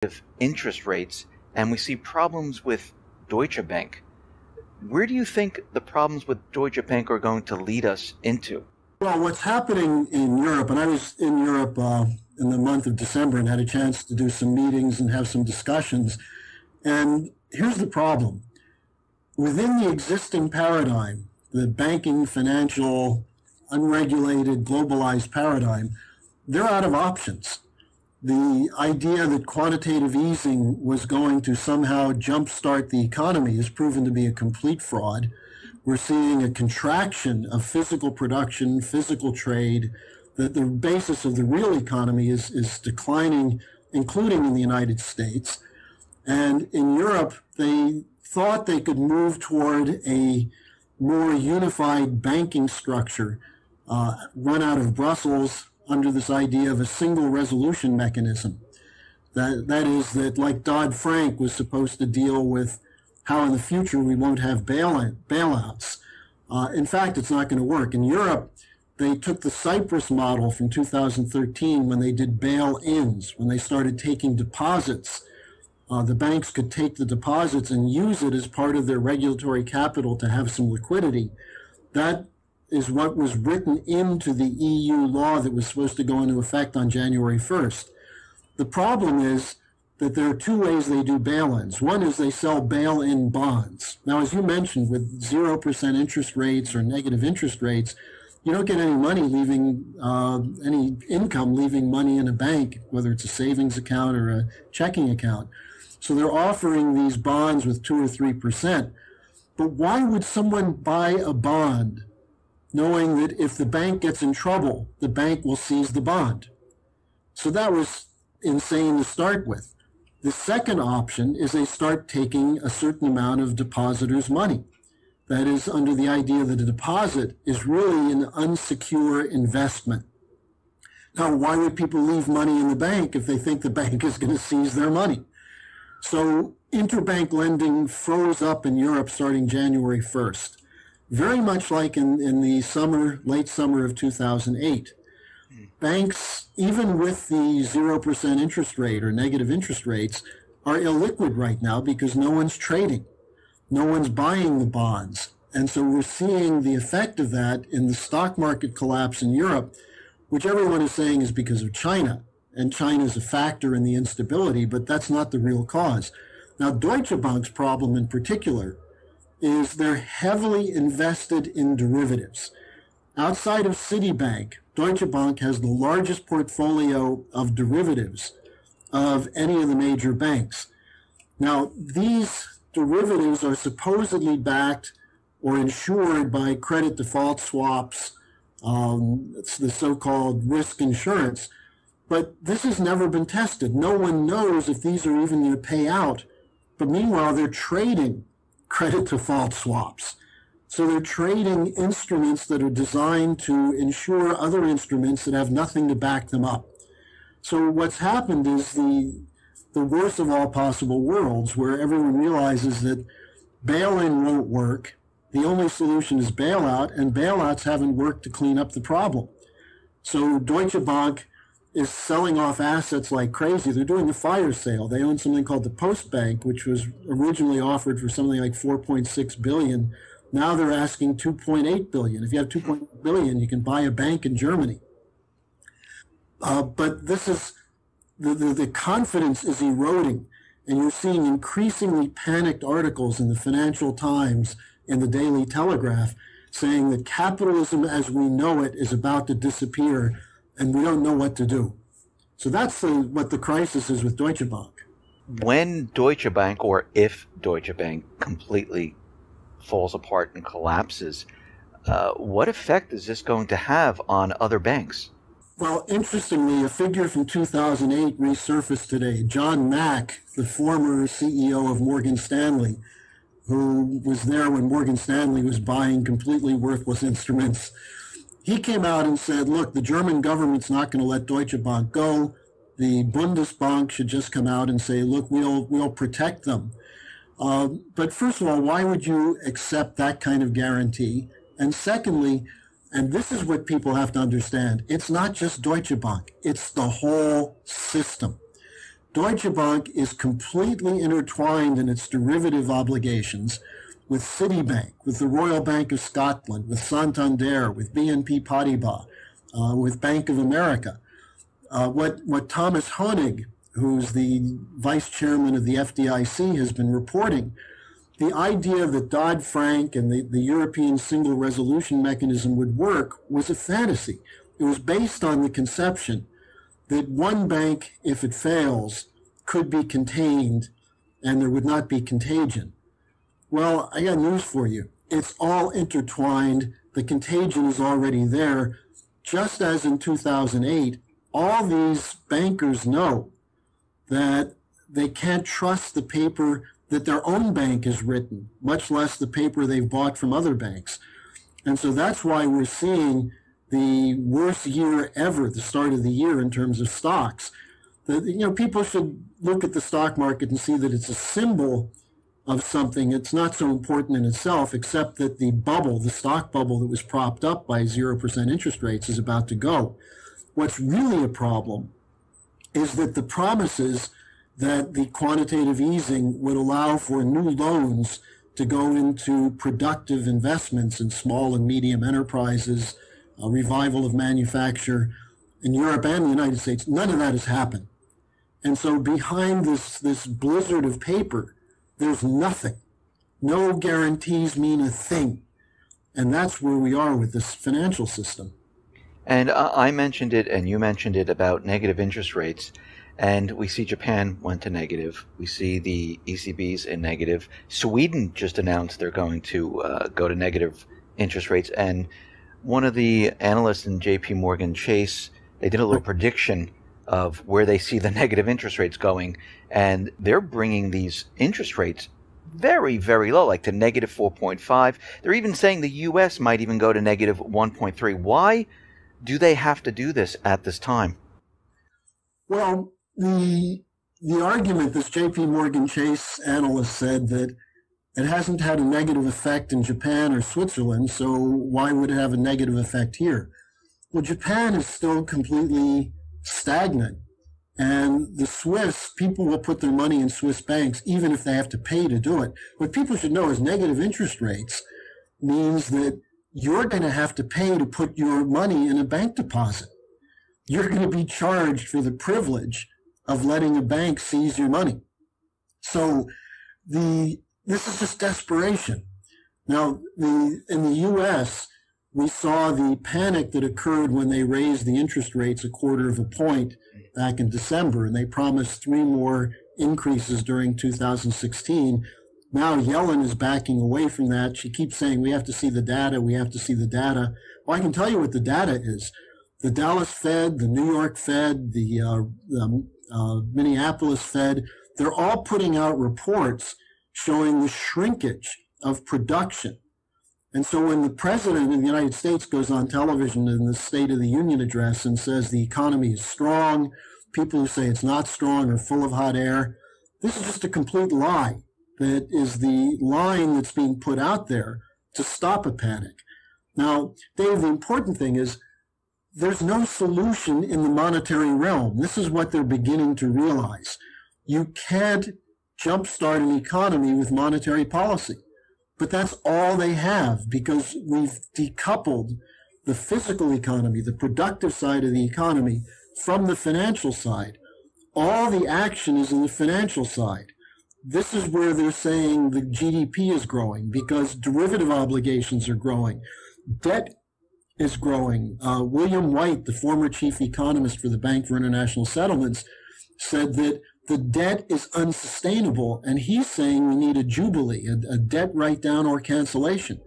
of interest rates, and we see problems with Deutsche Bank. Where do you think the problems with Deutsche Bank are going to lead us into? Well, what's happening in Europe, and I was in Europe in the month of December and had a chance to do some meetings and have some discussions. And here's the problem. Within the existing paradigm, the banking, financial, unregulated, globalized paradigm, they're out of options. The idea that quantitative easing was going to somehow jumpstart the economy has proven to be a complete fraud. We're seeing a contraction of physical production, physical trade. The basis of the real economy is declining, including in the United States. And in Europe, they thought they could move toward a more unified banking structure run out of Brussels under this idea of a single resolution mechanism. That is that, like Dodd-Frank was supposed to deal with how in the future we won't have bailouts. In fact, it's not going to work. In Europe, they took the Cyprus model from 2013 when they did bail-ins, when they started taking deposits. The banks could take the deposits and use it as part of their regulatory capital to have some liquidity. That is what was written into the EU law that was supposed to go into effect on January 1st. The problem is that there are two ways they do bail-ins. One is they sell bail-in bonds. Now, as you mentioned, with 0% interest rates or negative interest rates, you don't get any money leaving, any income leaving money in a bank, whether it's a savings account or a checking account. So they're offering these bonds with 2 or 3%. But why would someone buy a bond knowing that if the bank gets in trouble, the bank will seize the bond? So that was insane to start with. The second option is they start taking a certain amount of depositors' money. That is, under the idea that a deposit is really an unsecure investment. Now, why would people leave money in the bank if they think the bank is going to seize their money? So interbank lending froze up in Europe starting January 1st, very much like in the summer, late summer of 2008. Banks, even with the 0% interest rate or negative interest rates, are illiquid right now because no one's trading. No one's buying the bonds. And so we're seeing the effect of that in the stock market collapse in Europe, which everyone is saying is because of China. And China is a factor in the instability, but that's not the real cause. Now, Deutsche Bank's problem in particular is they're heavily invested in derivatives. Outside of Citibank, Deutsche Bank has the largest portfolio of derivatives of any of the major banks. Now, these derivatives are supposedly backed or insured by credit default swaps. It's the so-called risk insurance. But this has never been tested. No one knows if these are even going to pay out. But meanwhile, they're trading credit default swaps. So they're trading instruments that are designed to insure other instruments that have nothing to back them up. So what's happened is the worst of all possible worlds, where everyone realizes that bail-in won't work. The only solution is bailout, and bailouts haven't worked to clean up the problem. So Deutsche Bank is selling off assets like crazy. They're doing a fire sale. They own something called the Postbank, which was originally offered for something like 4.6 billion. Now they're asking 2.8 billion. If you have 2.8 billion, you can buy a bank in Germany. But this is the confidence is eroding, and you're seeing increasingly panicked articles in the Financial Times and the Daily Telegraph saying that capitalism as we know it is about to disappear, and we don't know what to do. So that's what the crisis is with Deutsche Bank. When Deutsche Bank, or if Deutsche Bank completely falls apart and collapses, what effect is this going to have on other banks? Well, interestingly, a figure from 2008 resurfaced today. John Mack, the former CEO of Morgan Stanley, who was there when Morgan Stanley was buying completely worthless instruments, he came out and said, look, the German government's not going to let Deutsche Bank go. The Bundesbank should just come out and say, look, we'll protect them. But first of all, why would you accept that kind of guarantee? And secondly, and this is what people have to understand, it's not just Deutsche Bank, it's the whole system. Deutsche Bank is completely intertwined in its derivative obligations with Citibank, with the Royal Bank of Scotland, with Santander, with BNP Paribas, with Bank of America. What Thomas Honig, who's the vice chairman of the FDIC, has been reporting, the idea that Dodd-Frank and the European Single Resolution Mechanism would work was a fantasy. It was based on the conception that one bank, if it fails, could be contained and there would not be contagion. Well, I got news for you. It's all intertwined. The contagion is already there. Just as in 2008, all these bankers know that they can't trust the paper that their own bank has written, much less the paper they've bought from other banks. And so that's why we're seeing the worst year ever at the start of the year in terms of stocks. People should look at the stock market and see that it's a symbol of something. It's not so important in itself, except that the bubble, the stock bubble that was propped up by 0% interest rates, is about to go. What's really a problem is that the promises that the quantitative easing would allow for new loans to go into productive investments in small and medium enterprises, a revival of manufacture in Europe and the United States, none of that has happened. And so behind this blizzard of paper, there's nothing. No guarantees mean a thing. And that's where we are with this financial system. And I mentioned it, and you mentioned it about negative interest rates. And we see Japan went to negative. We see the ECB's in negative. Sweden just announced they're going to go to negative interest rates. And one of the analysts in JP Morgan Chase, they did a little prediction of where they see the negative interest rates going. And they're bringing these interest rates very, very low, like to negative 4.5. They're even saying the U.S. might even go to negative 1.3. Why do they have to do this at this time? Well, the argument, this JP Morgan Chase analyst said that it hasn't had a negative effect in Japan or Switzerland, so why would it have a negative effect here? Well, Japan is still completely stagnant. And the Swiss, people will put their money in Swiss banks, even if they have to pay to do it. What people should know is negative interest rates means that you're going to have to pay to put your money in a bank deposit. You're going to be charged for the privilege of letting a bank seize your money. So this is just desperation. Now, in the U.S., we saw the panic that occurred when they raised the interest rates 1/4 point back in December, and they promised 3 more increases during 2016. Now Yellen is backing away from that. She keeps saying, we have to see the data, we have to see the data. Well, I can tell you what the data is. The Dallas Fed, the New York Fed, the Minneapolis Fed, they're all putting out reports showing the shrinkage of production. And so when the president of the United States goes on television in the State of the Union address and says the economy is strong, people who say it's not strong are full of hot air, this is just a complete lie. That is the line that's being put out there to stop a panic. Now, Dave, the important thing is there's no solution in the monetary realm. This is what they're beginning to realize. You can't jumpstart an economy with monetary policy. But that's all they have, because we've decoupled the physical economy, the productive side of the economy, from the financial side. All the action is in the financial side. This is where they're saying the GDP is growing, because derivative obligations are growing. Debt is growing. William White, the former chief economist for the Bank for International Settlements, said that the debt is unsustainable, and he's saying we need a jubilee, a debt write-down or cancellation.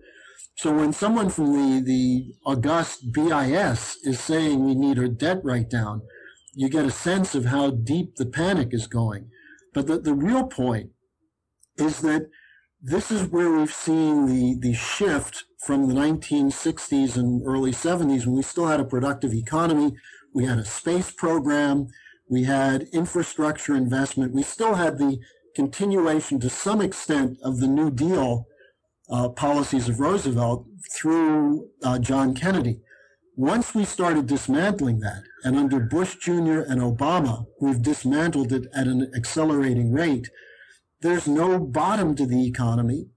So when someone from the august BIS is saying we need a debt write-down, you get a sense of how deep the panic is going. But the real point is that this is where we've seen the shift from the 1960s and early 70s, when we still had a productive economy, we had a space program, we had infrastructure investment, we still had the continuation to some extent of the New Deal policies of Roosevelt through John Kennedy. Once we started dismantling that, and under Bush Jr. and Obama, we've dismantled it at an accelerating rate, there's no bottom to the economy,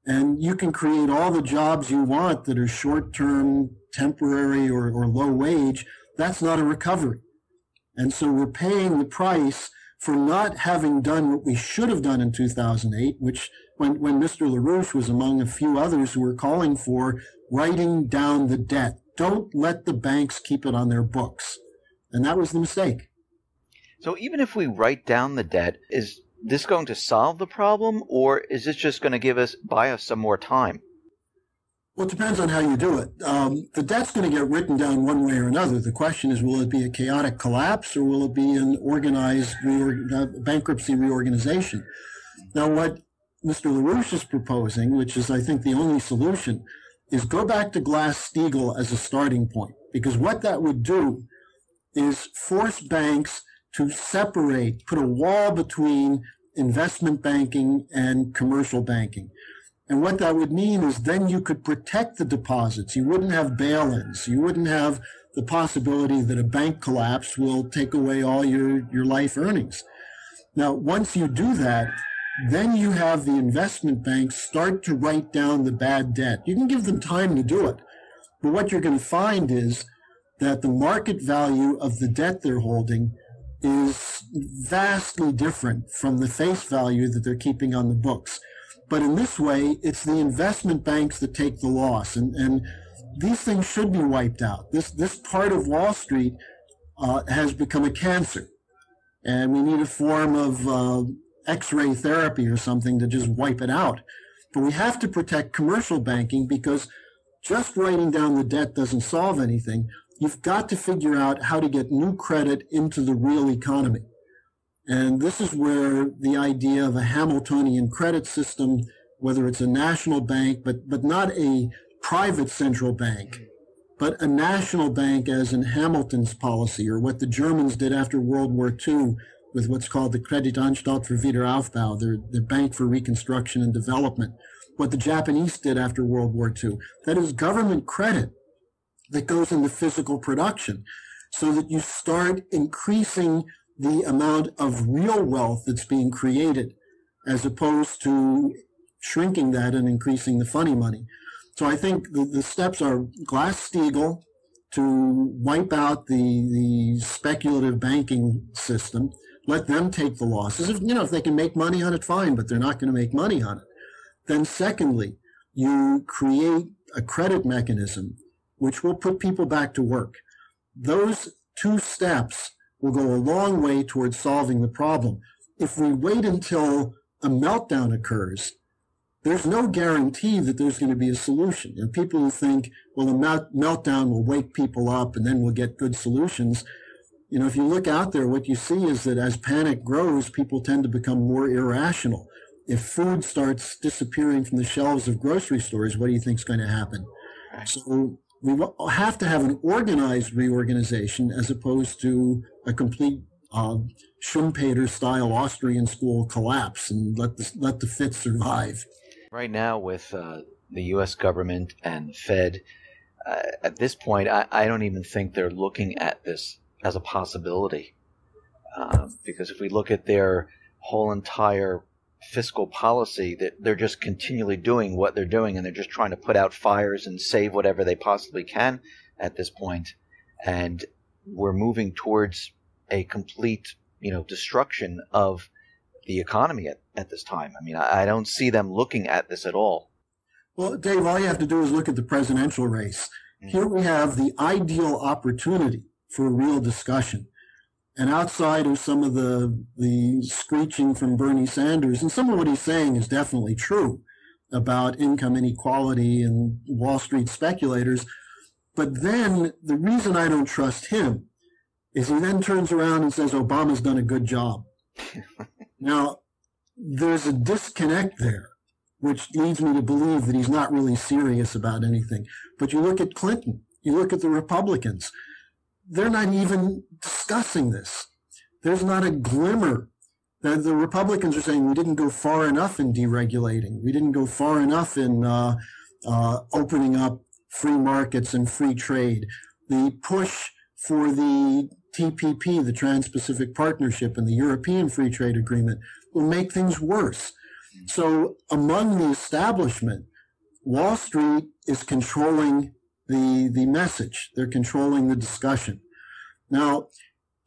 and you can create all the jobs you want that are short-term, temporary, or low wage. That's not a recovery. And so we're paying the price for not having done what we should have done in 2008, which when Mr. LaRouche was among a few others who were calling for writing down the debt. Don't let the banks keep it on their books. And that was the mistake. So even if we write down the debt, is this going to solve the problem, or is this just going to buy us some more time? Well, it depends on how you do it. The debt's going to get written down one way or another. The question is, will it be a chaotic collapse, or will it be an organized bankruptcy reorganization? Now, what Mr. LaRouche is proposing, which is, I think, the only solution, is go back to Glass-Steagall as a starting point. Because what that would do is force banks to separate, put a wall between investment banking and commercial banking. And what that would mean is then you could protect the deposits. You wouldn't have bail-ins. You wouldn't have the possibility that a bank collapse will take away all your life earnings. Now, once you do that, then you have the investment banks start to write down the bad debt. You can give them time to do it. But what you're going to find is that the market value of the debt they're holding is vastly different from the face value that they're keeping on the books. But in this way, it's the investment banks that take the loss. And these things should be wiped out. This part of Wall Street has become a cancer. And we need a form of X-ray therapy or something to just wipe it out. But we have to protect commercial banking because just writing down the debt doesn't solve anything. You've got to figure out how to get new credit into the real economy. And this is where the idea of a Hamiltonian credit system, whether it's a national bank, but not a private central bank, but a national bank as in Hamilton's policy, or what the Germans did after World War II with what's called the Kreditanstalt für Wiederaufbau, the Bank for Reconstruction and Development, what the Japanese did after World War II. That is government credit that goes into physical production so that you start increasing the amount of real wealth that's being created as opposed to shrinking that and increasing the funny money. So I think the steps are Glass-Steagall to wipe out the speculative banking system, let them take the losses. If they can make money on it, fine, but they're not going to make money on it. Then secondly, you create a credit mechanism which will put people back to work. Those two steps will go a long way towards solving the problem. If we wait until a meltdown occurs, there's no guarantee that there's going to be a solution. And people who think, well, a meltdown will wake people up and then we'll get good solutions. If you look out there, what you see is that as panic grows, people tend to become more irrational. If food starts disappearing from the shelves of grocery stores, what do you think is going to happen? So we have to have an organized reorganization as opposed to a complete Schumpeter-style Austrian school collapse and let the fit survive. Right now with the U.S. government and the Fed, at this point, I don't even think they're looking at this as a possibility. Because if we look at their whole entire fiscal policy, that they're just continually doing what they're doing, and they're just trying to put out fires and save whatever they possibly can at this point. And we're moving towards a complete, destruction of the economy at this time. I mean, I don't see them looking at this at all. Well, Dave, all you have to do is look at the presidential race. Here we have the ideal opportunity for a real discussion. And outside of some of the screeching from Bernie Sanders, and some of what he's saying is definitely true about income inequality and Wall Street speculators. But then the reason I don't trust him is he then turns around and says Obama's done a good job. Now, there's a disconnect there, which leads me to believe that he's not really serious about anything. But you look at Clinton, you look at the Republicans, they're not even discussing this. There's not a glimmer. The Republicans are saying we didn't go far enough in deregulating. We didn't go far enough in opening up free markets and free trade. the push for the TPP, the Trans-Pacific Partnership, and the European Free Trade Agreement will make things worse. So among the establishment, Wall Street is controlling the message. They're controlling the discussion. Now,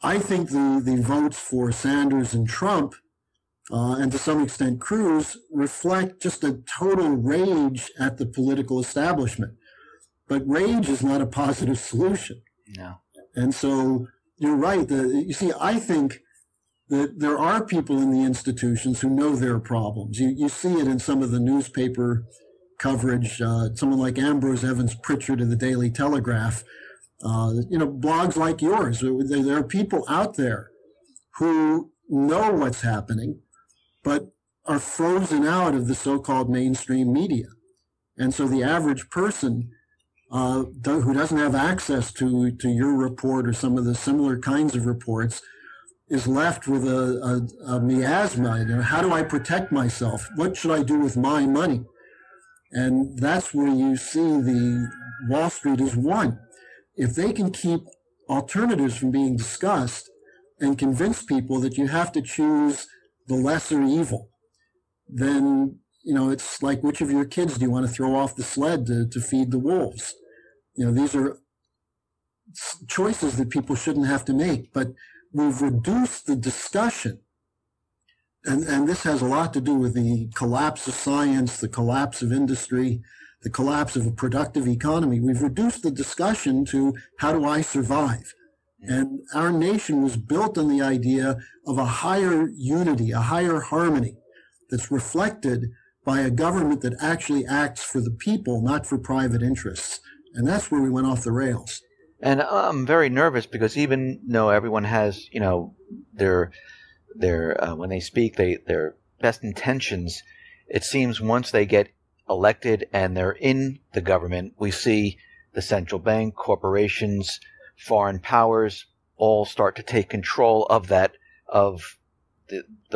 I think the votes for Sanders and Trump, and to some extent Cruz, reflect just a total rage at the political establishment. But rage is not a positive solution. No. And so you're right. You see, I think that there are people in the institutions who know there are problems. You see it in some of the newspaper coverage. Someone like Ambrose Evans Pritchard of the Daily Telegraph, blogs like yours. There are people out there who know what's happening, but are frozen out of the so-called mainstream media. And so the average person who doesn't have access to your report or some of the similar kinds of reports is left with a miasma. How do I protect myself? What should I do with my money? And that's where you see the Wall Street is one. If they can keep alternatives from being discussed and convince people that you have to choose the lesser evil, then, it's like, which of your kids do you want to throw off the sled to feed the wolves? These are choices that people shouldn't have to make, but we've reduced the discussion. And this has a lot to do with the collapse of science, the collapse of industry, the collapse of a productive economy. We've reduced the discussion to how do I survive? And our nation was built on the idea of a higher unity, a higher harmony that's reflected by a government that actually acts for the people, not for private interests. And that's where we went off the rails. And I'm very nervous because even though everyone has, their when they speak, their best intentions, it seems once they get elected and they're in the government, we see the central bank, corporations, foreign powers all start to take control of the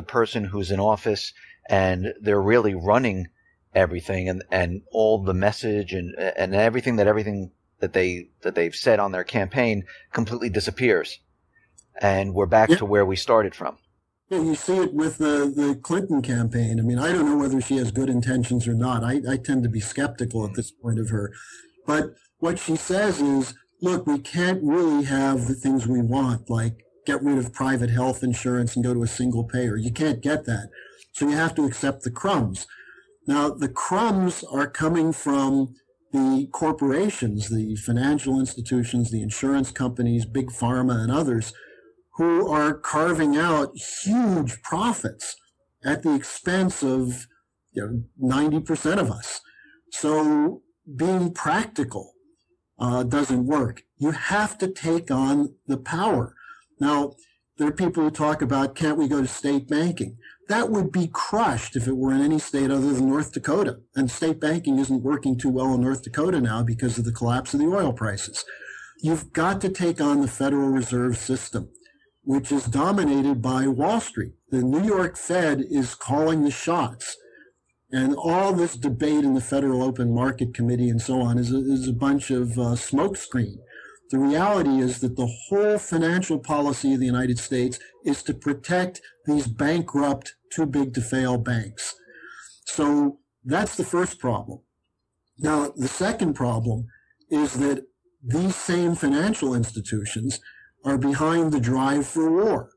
person who's in office, and they're really running everything, and all the message and everything that they've said on their campaign completely disappears, and we're back to where we started from. Yeah, you see it with the Clinton campaign. I mean, I don't know whether she has good intentions or not. I tend to be skeptical at this point of her. But what she says is, look, we can't really have the things we want, like get rid of private health insurance and go to a single payer. You can't get that. So you have to accept the crumbs. Now, the crumbs are coming from the corporations, the financial institutions, the insurance companies, big pharma, and others, who are carving out huge profits at the expense of 90% of us. So being practical doesn't work. You have to take on the power. Now, there are people who talk about, can't we go to state banking? That would be crushed if it were in any state other than North Dakota. And state banking isn't working too well in North Dakota now because of the collapse of the oil prices. You've got to take on the Federal Reserve System, which is dominated by Wall Street. The New York Fed is calling the shots. And all this debate in the Federal Open Market Committee and so on is a bunch of smokescreen. The reality is that the whole financial policy of the United States is to protect these bankrupt, too big to fail banks. So that's the first problem. Now, the second problem is that these same financial institutions are behind the drive for war.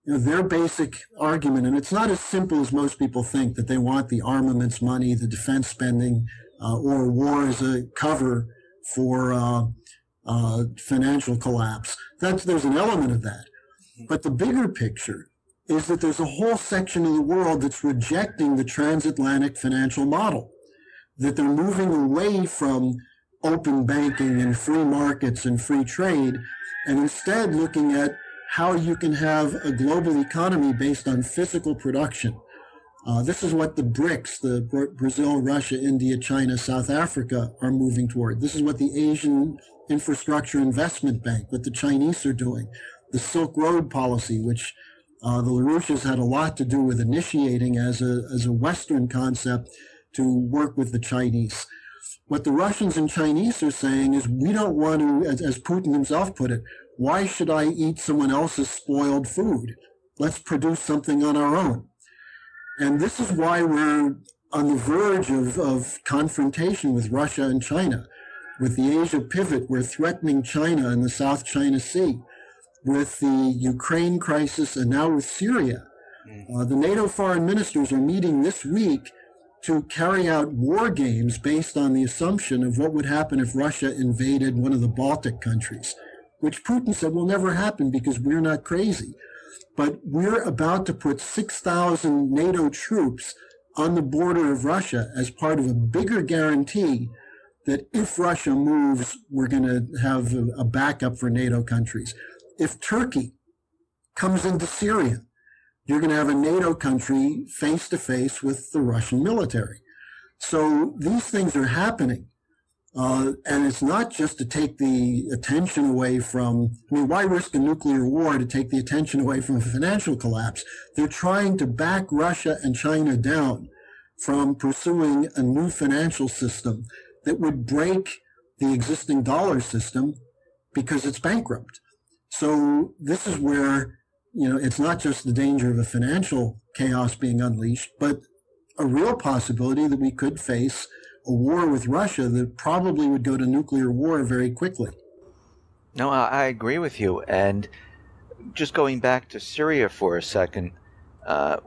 Their basic argument, and it's not as simple as most people think, that they want the armaments money, the defense spending, or war as a cover for financial collapse. There's an element of that. But the bigger picture is that there's a whole section of the world that's rejecting the transatlantic financial model, that they're moving away from open banking and free markets and free trade, and instead looking at how you can have a global economy based on physical production. This is what the BRICS, the Brazil, Russia, India, China, South Africa, are moving toward. This is what the Asian Infrastructure Investment Bank, what the Chinese are doing. The Silk Road policy, which the LaRouches had a lot to do with initiating as a Western concept to work with the Chinese. What the Russians and Chinese are saying is, we don't want to, as Putin himself put it, why should I eat someone else's spoiled food? Let's produce something on our own. And this is why we're on the verge of confrontation with Russia and China. With the Asia pivot, we're threatening China in the South China Sea. With the Ukraine crisis and now with Syria, the NATO foreign ministers are meeting this week to carry out war games based on the assumption of what would happen if Russia invaded one of the Baltic countries, which Putin said will never happen because we're not crazy. But we're about to put 6,000 NATO troops on the border of Russia as part of a bigger guarantee that if Russia moves, we're going to have a backup for NATO countries. If Turkey comes into Syria, you're going to have a NATO country face-to-face with the Russian military. So these things are happening. And it's not just to take the attention away from, why risk a nuclear war to take the attention away from a financial collapse? They're trying to back Russia and China down from pursuing a new financial system that would break the existing dollar system because it's bankrupt. So this is where, it's not just the danger of a financial chaos being unleashed, but a real possibility that we could face a war with Russia that probably would go to nuclear war very quickly. No, I agree with you. And just going back to Syria for a second,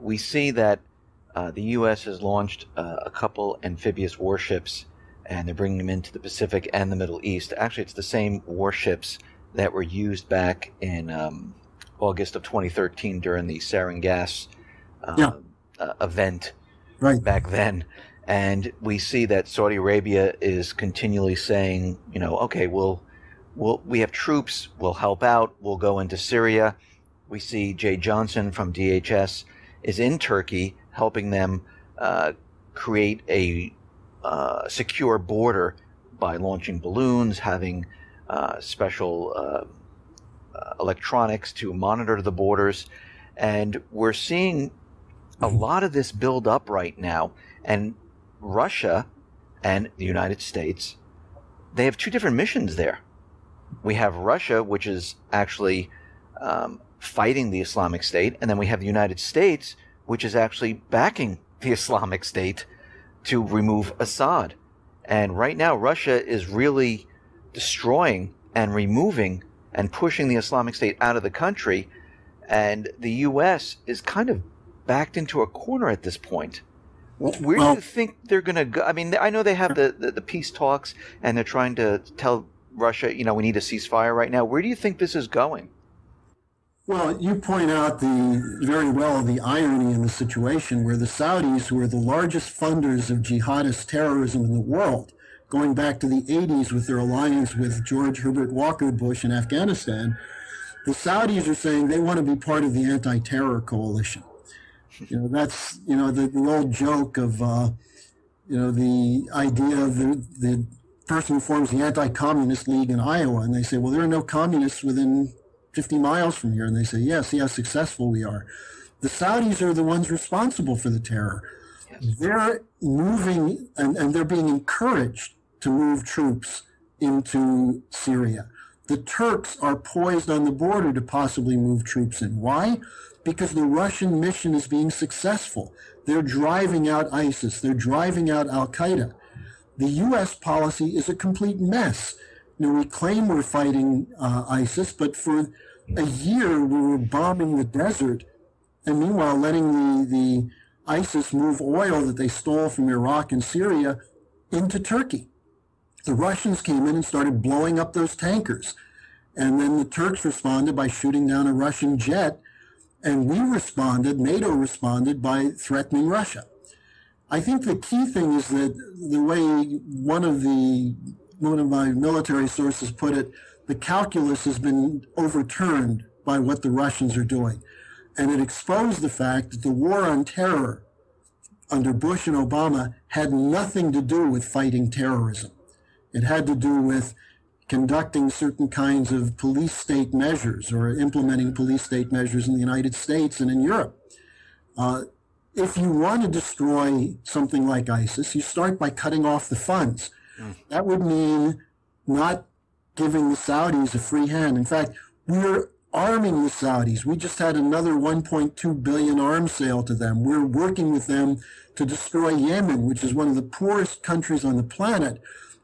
we see that the U.S. has launched a couple amphibious warships, and they're bringing them into the Pacific and the Middle East. Actually, it's the same warships that were used back in August of 2013 during the sarin gas event back then. And we see that Saudi Arabia is continually saying, okay, we have troops, we'll help out, we'll go into Syria. We see Jay Johnson from DHS is in Turkey helping them create a secure border by launching balloons, having special electronics to monitor the borders. And we're seeing a lot of this build up right now. And Russia and the United States, they have two different missions there. We have Russia, which is actually fighting the Islamic State, and then we have the United States, which is actually backing the Islamic State to remove Assad. And right now, Russia is really destroying and removing and pushing the Islamic State out of the country, and the U.S. is kind of backed into a corner at this point. Where do you think they're going to go? I know they have the peace talks, and they're trying to tell Russia, we need a ceasefire right now. Where do you think this is going? Well, you point out very well the irony in the situation where the Saudis, who are the largest funders of jihadist terrorism in the world, going back to the 80s with their alliance with George Herbert Walker Bush in Afghanistan, the Saudis are saying they want to be part of the anti-terror coalition. That's, the old joke of, the idea of the person who forms the Anti-Communist League in Iowa, and they say, well, there are no communists within 50 miles from here. And they say, yes, see how successful we are. The Saudis are the ones responsible for the terror. Yes. They're moving, and they're being encouraged to move troops into Syria. The Turks are poised on the border to possibly move troops in. Why? Because the Russian mission is being successful. They're driving out ISIS. They're driving out Al-Qaeda. The U.S. policy is a complete mess. We claim we're fighting ISIS, but for a year we were bombing the desert, and meanwhile letting the ISIS move oil that they stole from Iraq and Syria into Turkey. The Russians came in and started blowing up those tankers. And then the Turks responded by shooting down a Russian jet, and NATO responded by threatening Russia. I think the key thing is that the way one of my military sources put it, the calculus has been overturned by what the Russians are doing. And it exposed the fact that the war on terror under Bush and Obama had nothing to do with fighting terrorism. It had to do with conducting certain kinds of police state measures or implementing police state measures in the United States and in Europe. If you want to destroy something like ISIS, you start by cutting off the funds. That would mean not giving the Saudis a free hand. In fact, we're arming the Saudis. We just had another 1.2 billion arms sale to them. We're working with them to destroy Yemen, which is one of the poorest countries on the planet.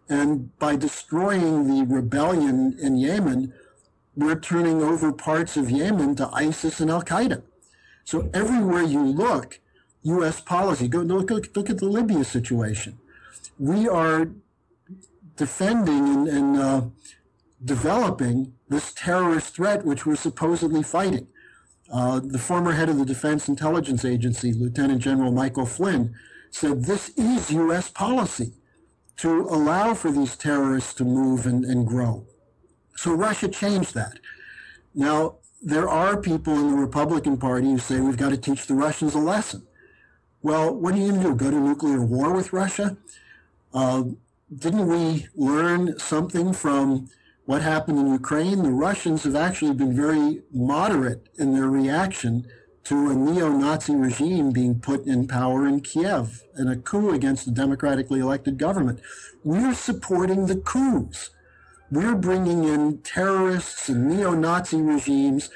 And by destroying the rebellion in Yemen, we're turning over parts of Yemen to ISIS and Al-Qaeda. So everywhere you look, U.S. policy, look at the Libya situation. We are defending and developing this terrorist threat which we're supposedly fighting. The former head of the Defense Intelligence Agency, Lieutenant General Michael Flynn, said this is U.S. policy to allow for these terrorists to move and grow. So Russia changed that. Now, there are people in the Republican Party who say we've got to teach the Russians a lesson. Well, what are you going to do, go to nuclear war with Russia? Didn't we learn something from what happened in Ukraine? The Russians have actually been very moderate in their reaction to a neo-Nazi regime being put in power in Kiev and a coup against the democratically elected government. We're supporting the coups. We're bringing in terrorists and neo-Nazi regimes,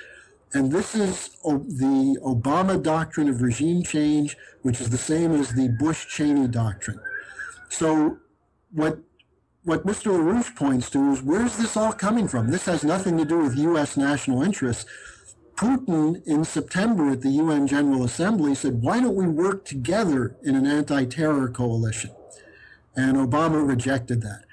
and this is the Obama doctrine of regime change, which is the same as the Bush-Cheney doctrine. So what Mr. LaRouche points to is, where's this all coming from? This has nothing to do with U.S. national interests. Putin, in September at the UN General Assembly, said, why don't we work together in an anti-terror coalition? And Obama rejected that.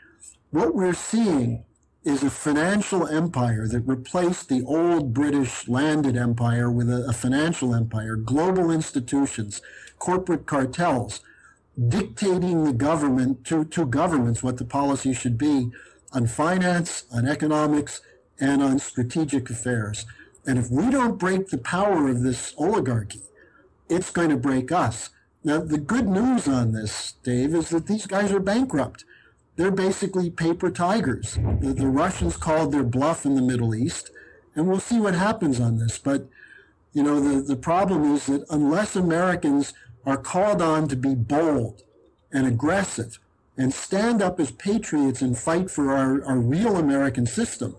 What we're seeing is a financial empire that replaced the old British landed empire with a financial empire, global institutions, corporate cartels, dictating the government to governments what the policy should be on finance, on economics, and on strategic affairs. And if we don't break the power of this oligarchy, it's going to break us. Now, the good news on this, Dave, is that these guys are bankrupt. They're basically paper tigers. The Russians called their bluff in the Middle East, and we'll see what happens on this. But, you know, the problem is that unless Americans are called on to be bold and aggressive and stand up as patriots and fight for our real American system,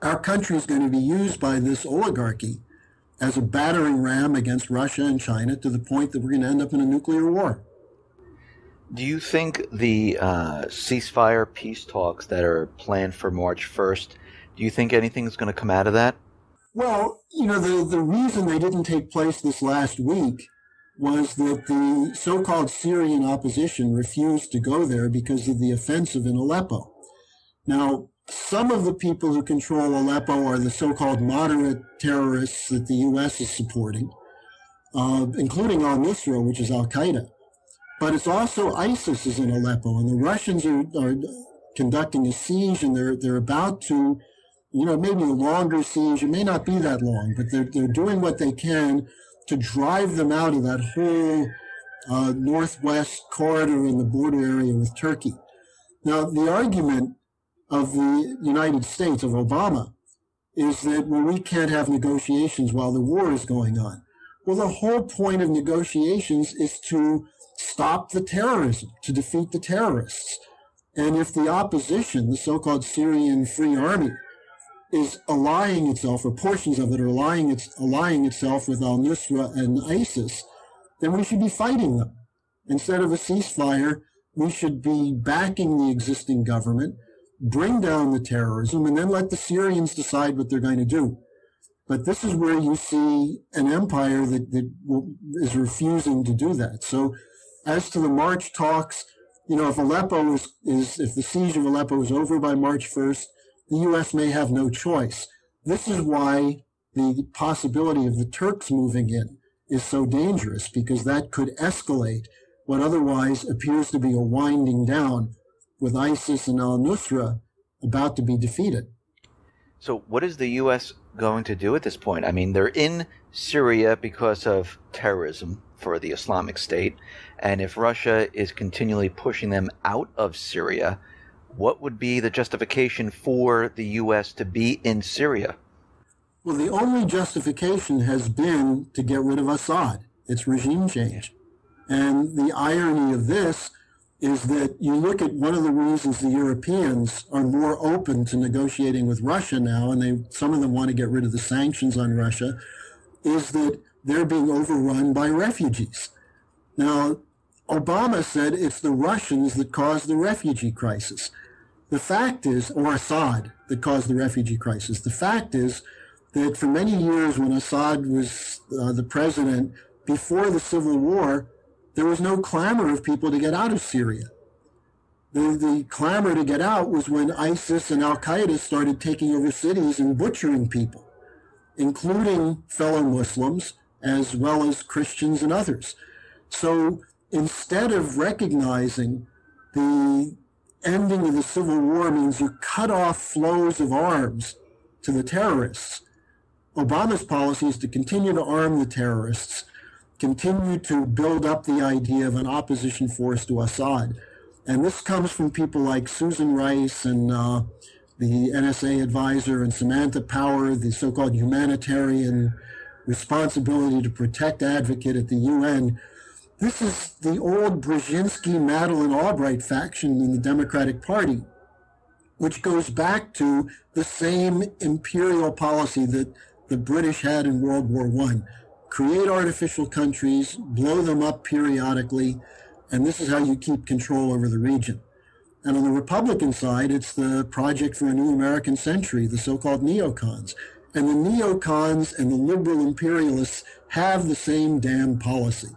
our country is going to be used by this oligarchy as a battering ram against Russia and China to the point that we're going to end up in a nuclear war. Do you think the ceasefire peace talks that are planned for March 1st, do you think anything's going to come out of that? Well, you know, the reason they didn't take place this last week was that the so-called Syrian opposition refused to go there because of the offensive in Aleppo. Now, some of the people who control Aleppo are the so-called moderate terrorists that the U.S. is supporting, including al-Nusra, which is al-Qaeda. But it's also ISIS is in Aleppo, and the Russians are conducting a siege, and they're about to, you know, maybe a longer siege. It may not be that long, but they're doing what they can to drive them out of that whole northwest corridor in the border area with Turkey. Now, the argument of the United States, of Obama, is that, well, we can't have negotiations while the war is going on. Well, the whole point of negotiations is to stop the terrorism, to defeat the terrorists. And if the opposition, the so-called Syrian Free Army, is allying itself, or portions of it are allying itself with al-Nusra and ISIS, then we should be fighting them. Instead of a ceasefire, we should be backing the existing government, bring down the terrorism, and then let the Syrians decide what they're going to do. But this is where you see an empire that is refusing to do that. So as to the March talks, you know, if if the siege of Aleppo is over by March 1st, the U.S. may have no choice. This is why the possibility of the Turks moving in is so dangerous, because that could escalate what otherwise appears to be a winding down with ISIS and al-Nusra about to be defeated. So what is the U.S. going to do at this point? I mean, they're in Syria because of terrorism for the Islamic State, and if Russia is continually pushing them out of Syria, what would be the justification for the U.S. to be in Syria? Well, the only justification has been to get rid of Assad. It's regime change. And the irony of this is that you look at one of the reasons the Europeans are more open to negotiating with Russia now, and some of them want to get rid of the sanctions on Russia, is that they're being overrun by refugees. Now, Obama said it's the Russians that caused the refugee crisis. The fact is, or Assad that caused the refugee crisis. The fact is that for many years when Assad was the president, before the civil war, there was no clamor of people to get out of Syria. The clamor to get out was when ISIS and Al-Qaeda started taking over cities and butchering people, including fellow Muslims, as well as Christians and others. So instead of recognizing the ending of the civil war means you cut off flows of arms to the terrorists, Obama's policy is to continue to arm the terrorists, continue to build up the idea of an opposition force to Assad. And this comes from people like Susan Rice and the NSA advisor, and Samantha Power, the so-called humanitarian responsibility to protect advocate at the UN. This is the old Brzezinski, Madeleine Albright faction in the Democratic Party, which goes back to the same imperial policy that the British had in World War I. Create artificial countries, blow them up periodically, and this is how you keep control over the region. And on the Republican side, it's the Project for a New American Century, the so-called neocons. And the neocons and the liberal imperialists have the same damn policy.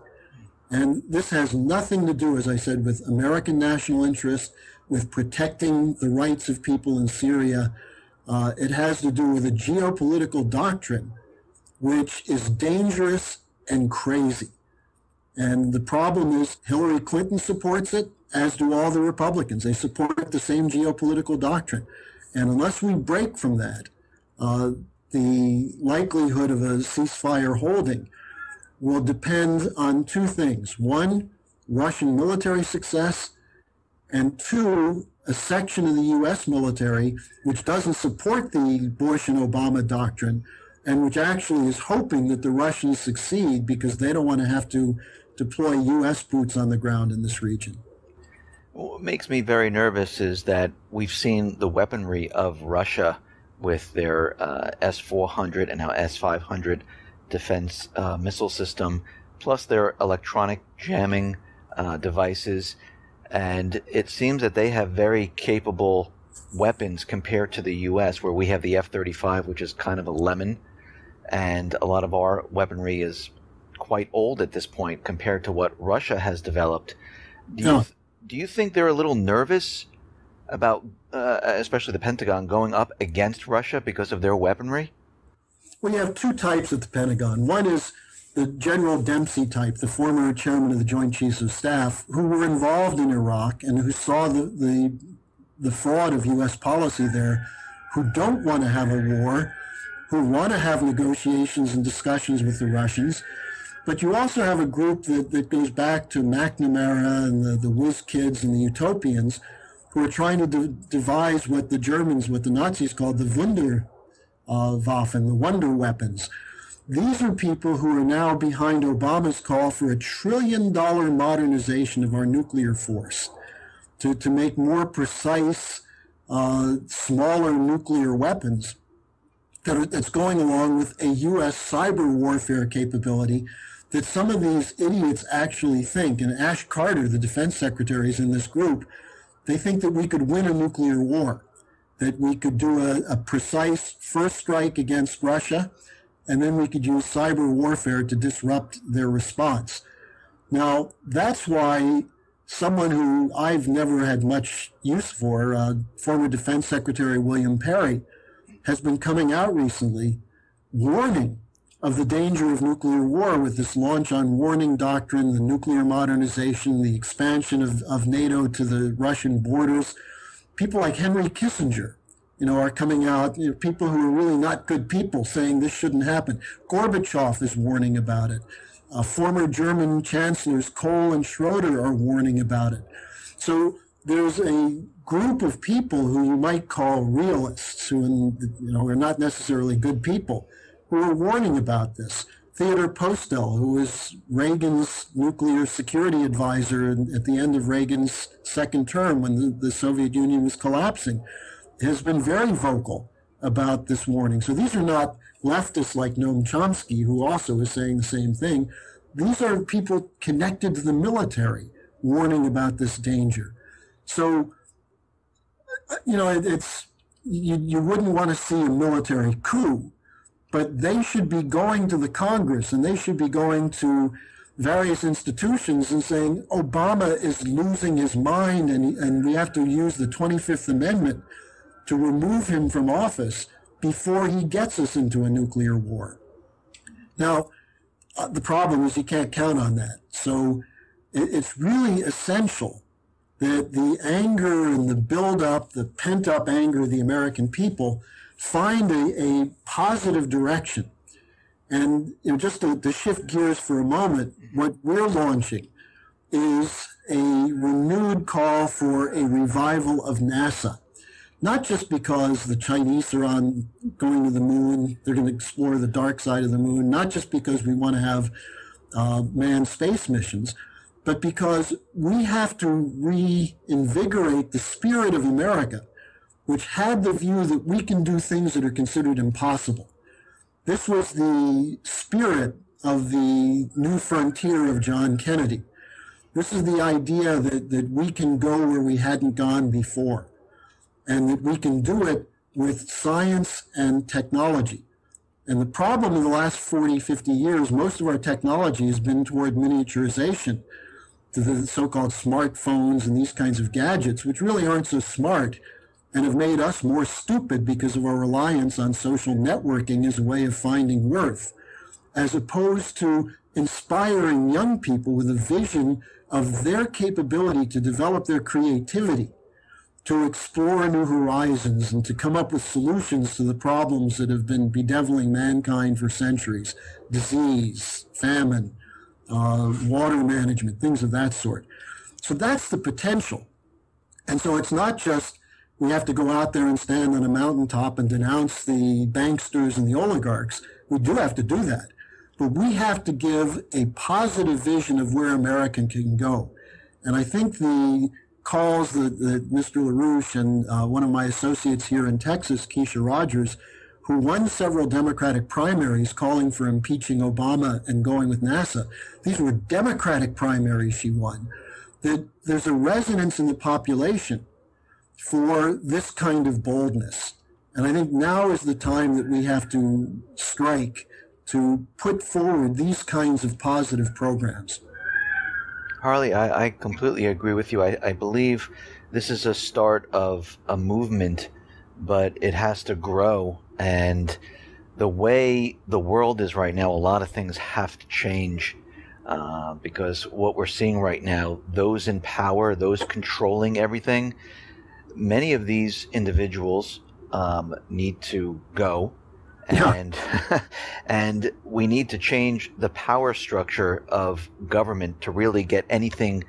And this has nothing to do, as I said, with American national interest, with protecting the rights of people in Syria. It has to do with a geopolitical doctrine which is dangerous and crazy. And the problem is Hillary Clinton supports it, as do all the Republicans. They support the same geopolitical doctrine. And unless we break from that, the likelihood of a ceasefire holding will depend on two things. One, Russian military success, and two, a section of the U.S. military which doesn't support the Bush and Obama doctrine, and which actually is hoping that the Russians succeed because they don't want to have to deploy U.S. boots on the ground in this region. What makes me very nervous is that we've seen the weaponry of Russia with their S-400 and now S-500 defense missile system, plus their electronic jamming devices. And it seems that they have very capable weapons compared to the U.S., where we have the F-35, which is kind of a lemon. And a lot of our weaponry is quite old at this point compared to what Russia has developed. Do you think they're a little nervous about, especially the Pentagon, going up against Russia because of their weaponry? Well, you have two types at the Pentagon. One is the General Dempsey type, the former chairman of the Joint Chiefs of Staff, who were involved in Iraq and who saw the fraud of U.S. policy there, who don't want to have a war, who want to have negotiations and discussions with the Russians. But you also have a group that goes back to McNamara and the whiz kids and the utopians, who are trying to devise what the Nazis called the Wunderwaffen, the wonder weapons. These are people who are now behind Obama's call for $1 trillion modernization of our nuclear force to make more precise, smaller nuclear weapons that's going along with a U.S. cyber warfare capability that some of these idiots actually think, and Ash Carter, the defense secretary, is in this group, they think that we could win a nuclear war, that we could do a precise first strike against Russia, and then we could use cyber warfare to disrupt their response. Now, that's why someone who I've never had much use for, former Defense Secretary William Perry, has been coming out recently warning of the danger of nuclear war with this launch on warning doctrine, the nuclear modernization, the expansion of NATO to the Russian borders. People like Henry Kissinger, are coming out, people who are really not good people saying this shouldn't happen. Gorbachev is warning about it. Former German chancellors Kohl and Schroeder are warning about it. So there's a group of people who you might call realists, who are not necessarily good people, who are warning about this. Theodore Postel, who was Reagan's nuclear security advisor at the end of Reagan's second term when the Soviet Union was collapsing, has been very vocal about this warning. So these are not leftists like Noam Chomsky, who also is saying the same thing. These are people connected to the military warning about this danger. So, it's you wouldn't want to see a military coup, but they should be going to the Congress and they should be going to various institutions and saying Obama is losing his mind and we have to use the 25th Amendment to remove him from office before he gets us into a nuclear war. Now, the problem is you can't count on that. So it's really essential that the anger and the buildup, the pent-up anger of the American people find a positive direction. And just to shift gears for a moment, what we're launching is a renewed call for a revival of NASA. Not just because the Chinese are going to the moon, they're going to explore the dark side of the moon, not just because we want to have manned space missions, but because we have to reinvigorate the spirit of America, which had the view that we can do things that are considered impossible. This was the spirit of the new frontier of John Kennedy. This is the idea that we can go where we hadn't gone before, and that we can do it with science and technology. And the problem in the last 40, 50 years, most of our technology has been toward miniaturization, to the so-called smartphones and these kinds of gadgets, which really aren't so smart and have made us more stupid because of our reliance on social networking as a way of finding worth, as opposed to inspiring young people with a vision of their capability to develop their creativity, to explore new horizons and to come up with solutions to the problems that have been bedeviling mankind for centuries: disease, famine, water management, things of that sort. So that's the potential. And so it's not just we have to go out there and stand on a mountaintop and denounce the banksters and the oligarchs. We do have to do that. But we have to give a positive vision of where America can go. And I think the calls that Mr. LaRouche and one of my associates here in Texas, Keisha Rogers, who won several Democratic primaries calling for impeaching Obama and going with NASA. These were Democratic primaries she won. That there's a resonance in the population for this kind of boldness. And I think now is the time that we have to strike to put forward these kinds of positive programs. Harley, I completely agree with you. I believe this is a start of a movement, but it has to grow. And the way the world is right now, a lot of things have to change because what we're seeing right now, those in power, those controlling everything, many of these individuals need to go. And and we need to change the power structure of government to really get anything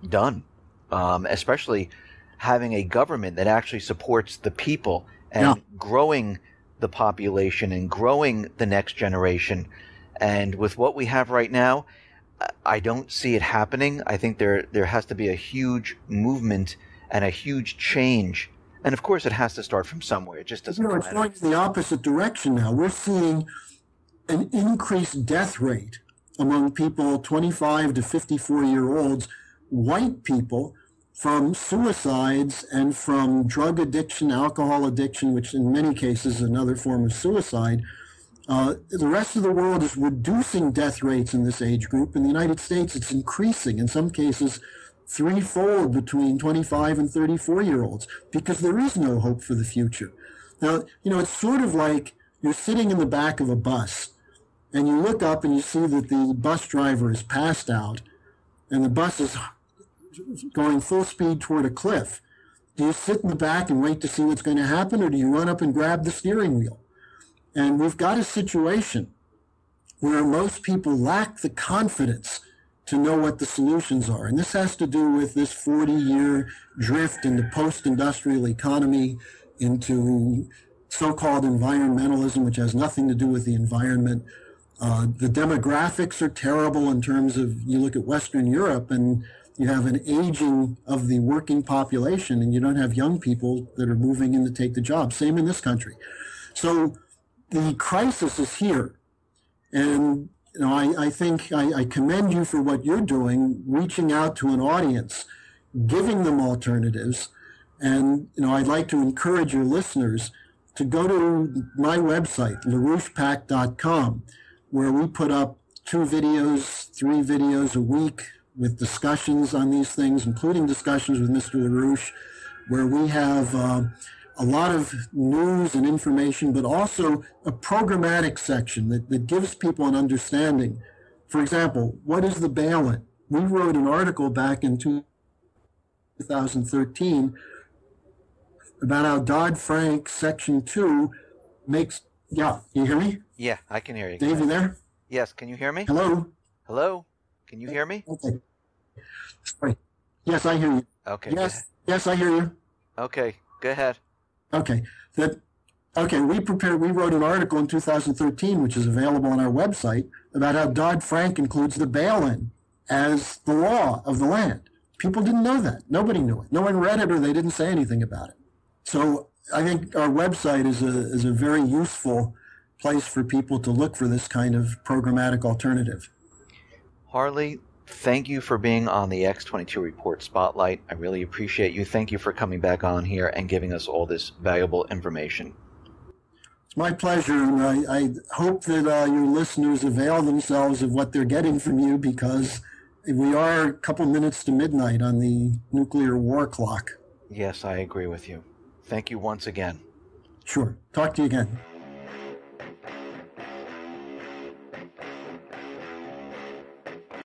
done, especially having a government that actually supports the people and growing the population and growing the next generation. And with what we have right now, I don't see it happening. I think there has to be a huge movement and a huge change. And of course, it has to start from somewhere. It just doesn't come it's going the opposite direction now. We're seeing an increased death rate among people 25 to 54-year-olds, white people, from suicides and from drug addiction, alcohol addiction, which in many cases is another form of suicide. The rest of the world is reducing death rates in this age group. In the United States, it's increasing, in some cases threefold between 25 and 34-year-olds, because there is no hope for the future. Now, it's sort of like you're sitting in the back of a bus, and you look up and you see that the bus driver is passed out, and the bus is going full speed toward a cliff. Do you sit in the back and wait to see what's going to happen, or do you run up and grab the steering wheel? And we've got a situation where most people lack the confidence to know what the solutions are. And this has to do with this 40-year drift into post-industrial economy, into so-called environmentalism, which has nothing to do with the environment. The demographics are terrible in terms of, you look at Western Europe and you have an aging of the working population, and you don't have young people that are moving in to take the job. Same in this country. So the crisis is here. And I think I commend you for what you're doing, reaching out to an audience, giving them alternatives. And I'd like to encourage your listeners to go to my website, larouchepac.com, where we put up 2 videos, 3 videos a week with discussions on these things, including discussions with Mr. LaRouche, where we have a lot of news and information, but also a programmatic section that gives people an understanding. For example, what is the bail-in? We wrote an article back in 2013 about how Dodd-Frank Section 2 makes... Yeah, can you hear me? Yeah, I can hear you. Dave, you there? Yes, can you hear me? Hello? Hello? Can you hear me? Okay. Sorry. Yes, I hear you. Okay. Yes, I hear you. Okay, go ahead. Okay. We wrote an article in 2013, which is available on our website, about how Dodd-Frank includes the bail-in as the law of the land. People didn't know that. Nobody knew it. No one read it, or they didn't say anything about it. So I think our website is a very useful place for people to look for this kind of programmatic alternative. Harley, thank you for being on the X22 Report Spotlight. I really appreciate you. Thank you for coming back on here and giving us all this valuable information. It's my pleasure, and I hope that your listeners avail themselves of what they're getting from you, because we are a couple minutes to midnight on the nuclear war clock. Yes, I agree with you. Thank you once again. Sure. Talk to you again.